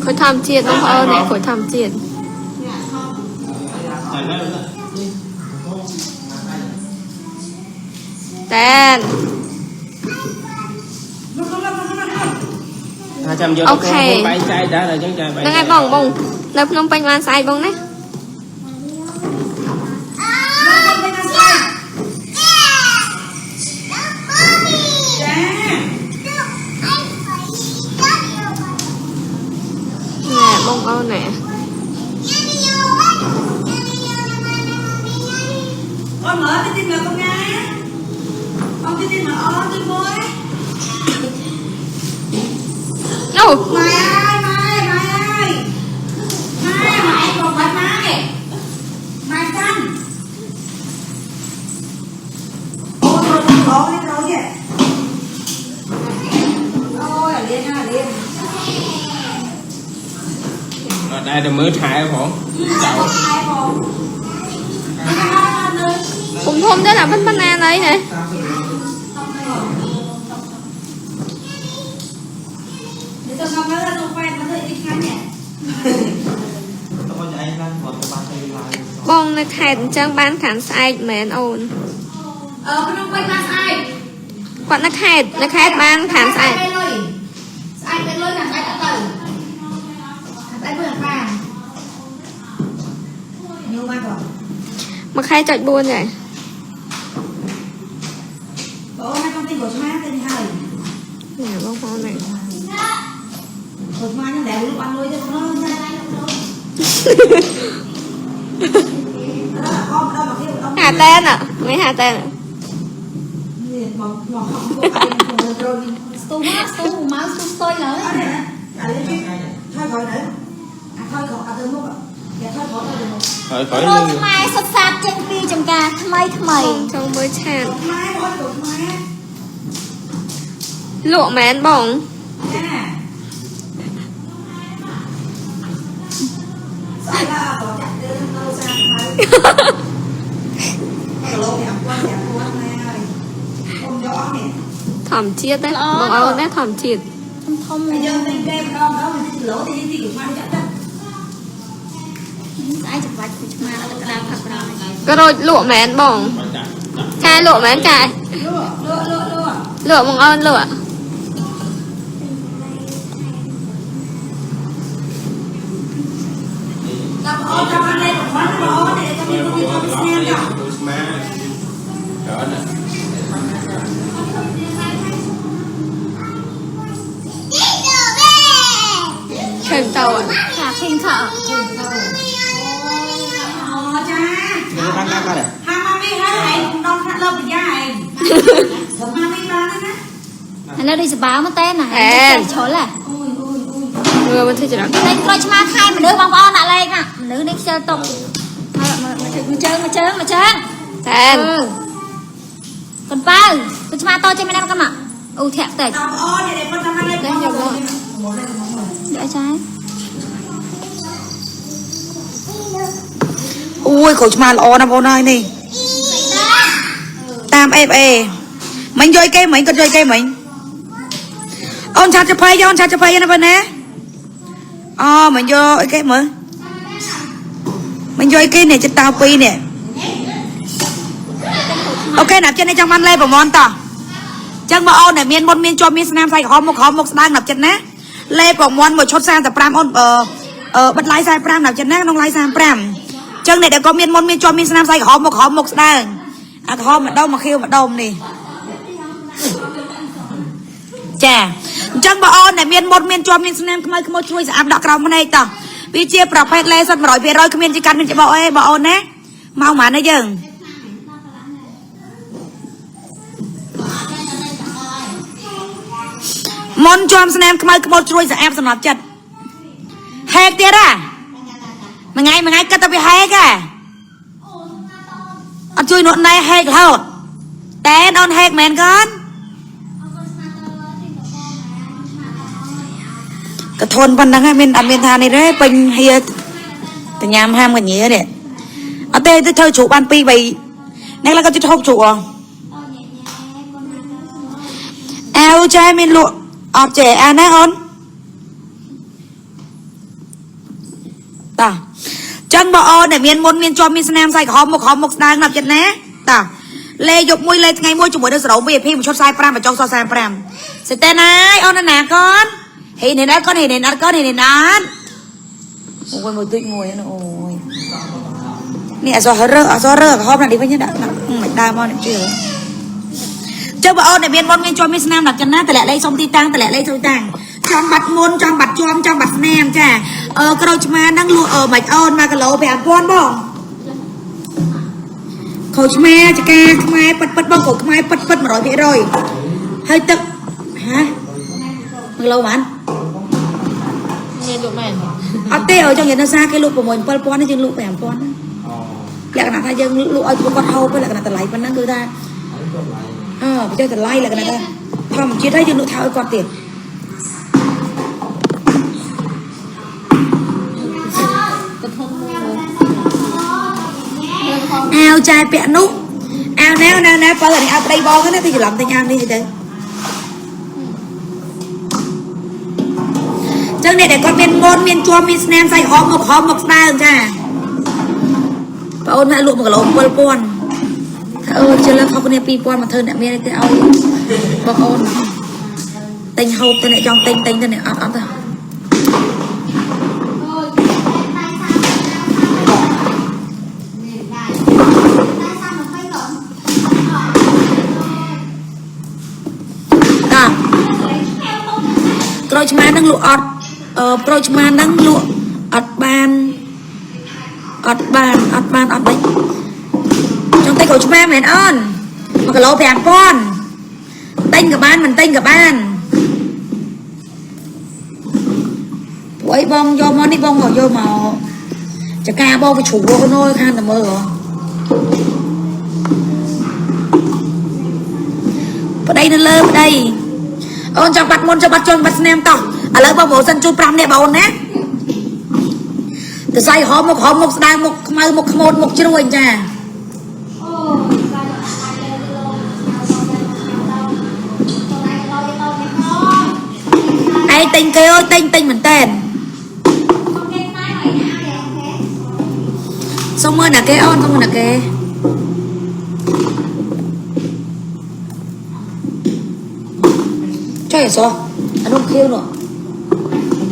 khối tham chiết không ơi này khối tham chiết tên ok đang ai bông bông lập nông bánh man sai bông đấy nè bông âu nè con mở cái tim là con nghe con cái tim là o tôi mới Mai ơi mày còn phải mai canh ôi thôi hết rồi vậy ôi liền đây là mới thay không cũng hôm đó là bánh banana đấy nè bông nó khai chân bán khán sai mến ồn không quay bán sai quạt nó khai bán khán sai sai cái lối khán sai đã tử tại bữa bàn nhiều mai rồi mà khai chọi buôn vậy bố hai công ty của chúng ta tên hai nè bông hoa này của chúng ta nó để lúc ăn lối cho nó hà tên à mấy hà tên à tôi máu tôi lớn thôi gọi nữa thôi gọi từ lúc khỏi mai sắp sắp trên pi trong ca thay trong mới chàn lụa mến bông thỏm chiết đấy bông âu đấy thỏm chiết cái rồi lụa mến bông cài lụa mến cài lụa bông âu lụa khen tàu à cả khen thợ nó đi báo mất tên này chỗ là người mình thấy chưa đó đây coi cho khai mà đứa bông con lại lên à nữ đi chơi tục mà chơi tên còn bao tôi cho tôi chơi mấy năm cơ mà thẹn tẩy đấy nhiều rồi để trái ui khẩu mà lọ nè bố ơi nè tam em mình chơi cây mình còn chơi cây mình ôn chặt cho phơi nó bên nè mình vô cái mở mình vô cái này cho tao pi nè ok nạp chân này trong ăn lên vào món tao chân mà ôn này miên môn miên cho miên nam say khó một đang nạp chân nè lên vào món một chốt sang tập pram ôn bật lái sai pram nạp chân nè không lái sang pram chân này để có miên môn miên cho miên nam say khó một đang khó mà đâu mà khiêu mà đông nè chà chân bà ôn này miên một miên cho miên nam không có chui sẽ áp đọc rau bên đây tao vì chia bọc hết lên xong rồi về rồi miên chỉ cần miên chỉ bà ôn nè mau mà nó dừng môn cho nam không có chui sẽ áp xong lập chật hết tiệt à mà ngay cắt tao bị hết à anh chui nốt này hết hậu té non hết mền con cái thôn văn đang bên ăn bên thang này đấy bình hay từ nhà ham cái nhía đấy ở đây tôi chơi chủ ban pi vậy nên là cái chơi chủ à ao trai mình lụa ọp trẻ à nè con តាចឹងបងអូនដែលមានមុនមានជាប់មានស្នាមសាយក្រហមមុខស្ដើងណាប់ចិត្តណាតាលេយប់មួយលេថ្ងៃមួយជាមួយនឹងសរោ VIP មួយឈុត45បញ្ចុះ45សិតតែណាយអូនណាកូនហេនេះណាកូនហេនេះណាកូនហេនេះណាអូយមួយទុយមួយអូយនេះអសរើក្រហមណាស់នេះវិញដាក់មិនដើមមកនេះជឿចុះបងអូនដែលមានមុនមានជាប់មានស្នាមណាប់ចិត្តណាតម្លាក់លេខសុំទីតាំងតម្លាក់លេខសុំតាំងចង់បាត់មុនចង់បាត់ជាប់ចង់បាត់ស្នាមចាក្រូចឆ្មាហ្នឹងលក់មិនអូន1គីឡូ5000បងក្រូចឆ្មាចកាខ្មែរប៉ិតបងក្រូចខ្មែរប៉ិត100%ហើយទឹកហា1គីឡូបានមានលក់មែនអត់ទេអើចង់និយាយនៅសាគេលក់6 7000នេះយើងលក់5,000លក្ខណៈថាយើងលក់ឲ្យពួកគាត់ហូបលក្ខណៈតម្លៃប៉ុណ្ណឹងគឺថាប្រទេសតម្លៃលក្ខណៈថាធម្មជាតិហើយយើងលក់ថោឲ្យគាត់ទៀតអាវចាយពាក់នោះអាវណាបើអានេះអាវប្តីបងណាទីច្រឡំទិញអាវនេះទៅចឹងនេះដែលគាត់មានមុនមានជាប់មានស្នាមសាយហមមុខស្ដើងចាបងអូនមកលក់1គីឡូ7000ថាជិលខុសគ្នា2000មកធ្វើអ្នកមានទៅឲ្យបងអូនទិញហូបទៅអ្នកចង់ទិញទៅអ្នកអត់ទៅក្រូចឆ្មានឹងលក់អត់ក្រូចឆ្មានឹងលក់អត់បានអត់ដេចចង់តែក្រូចឆ្មាមែនអូន1គីឡូ5000ទិញក៏បានមិនទិញក៏បានពួកអីបងយកមកនេះបងមកយកមកចកាបងទៅជ្រុលនោះខាងតែមើលប្តីនៅលើប្តីអូនចង់បាត់មុនចង់បាត់ជន់បាត់ស្នាមតោះឥឡូវបងប្អូនសិនជួយ5នាក់បងអូនណាទៅសាយហមមុខស្ដើងមុខខ្មៅមុខខ្មោចមុខជ្រួញចាឯងទិញគេអើយទិញមែនតើសុំមើលណាគេអូនសុំមើលណាគេចុះអីសោះអានោះខៀវនោះ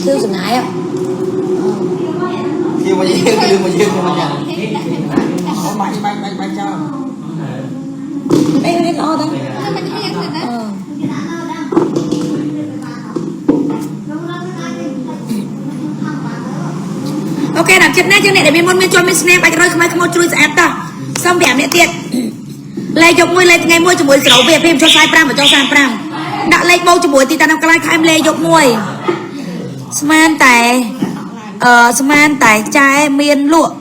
ខៀវសង្ហាយខៀវមកយើងមកយ៉ាងបាច់ចោលអេល្អតាអូខេដល់ចិត្តណាជាងអ្នកដែលមានមុនមានជាប់មានស្នាមបាច់រយខ្មៅខ្មោចជ្រួយស្អាតតោះសុំ5នាក់ទៀតលេខយកមួយលេខថ្ងៃមួយជាមួយក្រៅ VIP ចុះ45បញ្ចុះ45ដាក់លេខបោកជាមួយទីតាំងកន្លែងខែមលេយកមួយស្មានតែចែមានលក់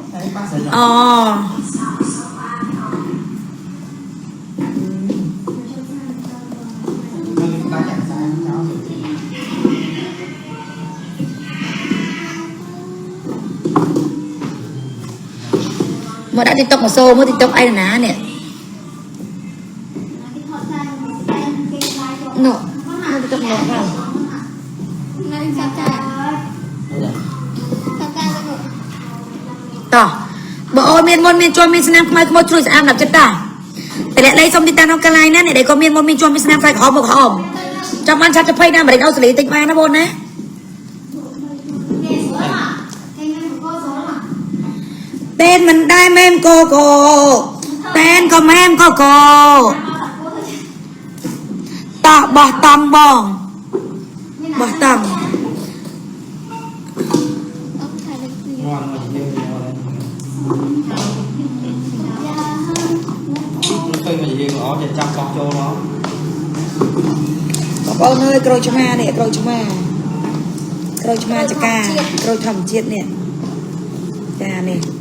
មកដាក់ TikTok មកសូមើល TikTok ឯណានេះនោះមក TikTok នោះហ្នឹងណានេះសាចាតោះបើអូនមានមុនមានជាប់មានស្នាមខ្មៅខ្មោចជ្រួយស្អាតដល់ចិត្តតាតែអ្នកលេខសុំទីតាំងក្នុងកន្លែងណាអ្នកដែលក៏មានមុនមានជាប់មានស្នាមខ្សែក្រហមមុខក្រហមចាំបានឆាត់ទៅភ័យណាអាមេរិកអូស្ត្រាលីទិញបានណាបងណាតែនមិនដែរមែមកោតែនក៏មែមកកតោះបោះតំបងបោះតំឃើញមកយើងល្អចេះចាប់បោះចូលមកបងប្អូនអើយក្រូចឆ្មានេះក្រូចឆ្មាចកាក្រូចធម្មជាតិនេះចានេះ